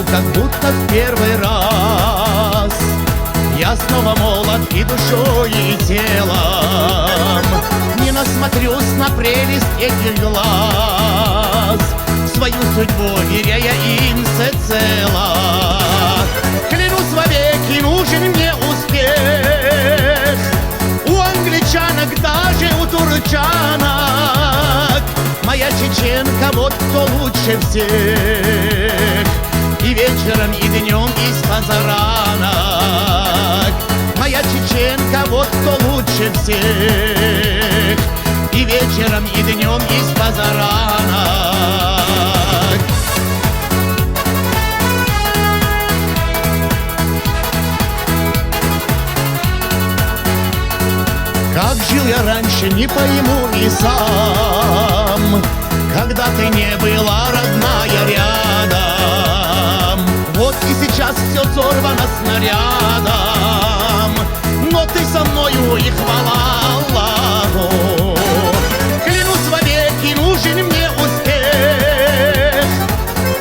как будто в первый раз. Я снова молод и душой, и телом, не насмотрюсь на прелесть этих глаз, свою судьбу веряя им всецело. Клянусь вовеки, нужен мне успех у англичанок, даже у турчанок. Моя чеченка, вот кто лучше всех, и вечером, и днем, и с позаранок. Моя чеченка, вот кто лучше всех, и вечером, и днем, и с позаранок. Как жил я раньше, не пойму и сам, когда ты не была, родная, рядом. Вот и сейчас все сорвано снарядом, но ты со мною, и хвала Аллаху. Клянусь вовеки, нужен мне успех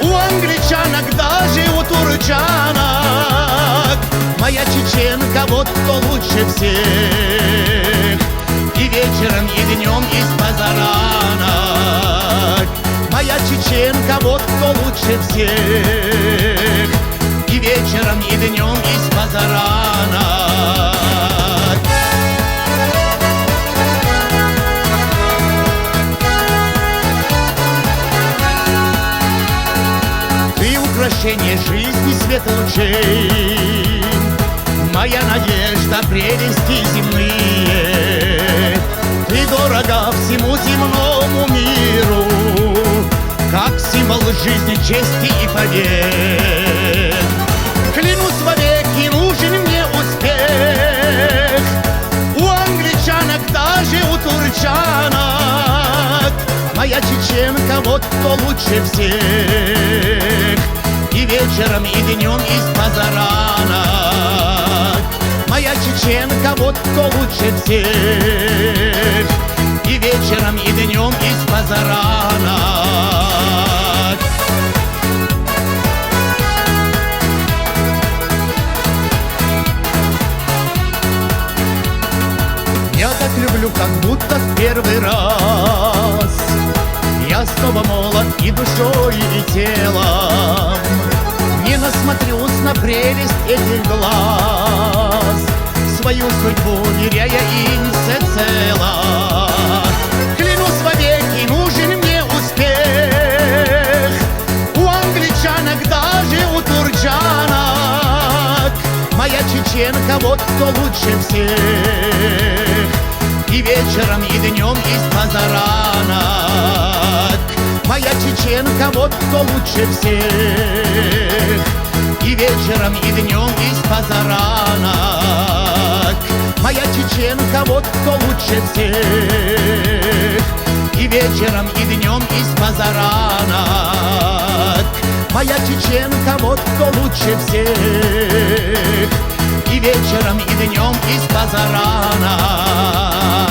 у англичанок, даже у турчанок. Моя чеченка, вот кто лучше всех, и вечером, и днем, и с позаранок. Моя чеченка, вот кто лучше всех, и вечером, и днем, и с позаранок. Ты украшение жизни, свет лучей, моя надежда, прелести земные. Ты дорога всему земному миру, как символ жизни, чести и побед. Клянусь вовеки, нужен мне успех у англичанок, даже у турчанок. Моя чеченка, вот кто лучше всех, и вечером, и днем, и с позаранок. Моя чеченка, вот кто лучше всех, и вечером, и днем, и с позаранок. Я так люблю, как будто в первый раз. Я снова молод и душой, и телом, не насмотрюсь на прелесть этих глаз, свою судьбу веряя им всецело. Клянусь вовеки, нужен мне успех у англичанок, даже у турчанок. Моя чеченка, вот кто лучше всех, и вечером, и днем, и с позаранок. Моя чеченка, вот кто лучше всех, и вечером, и днем, и с позаранок. Моя чеченка, вот кто лучше всех, и вечером, и днем, и с позаранок. Моя чеченка, вот кто лучше всех, и вечером, и днем, и с позаранок.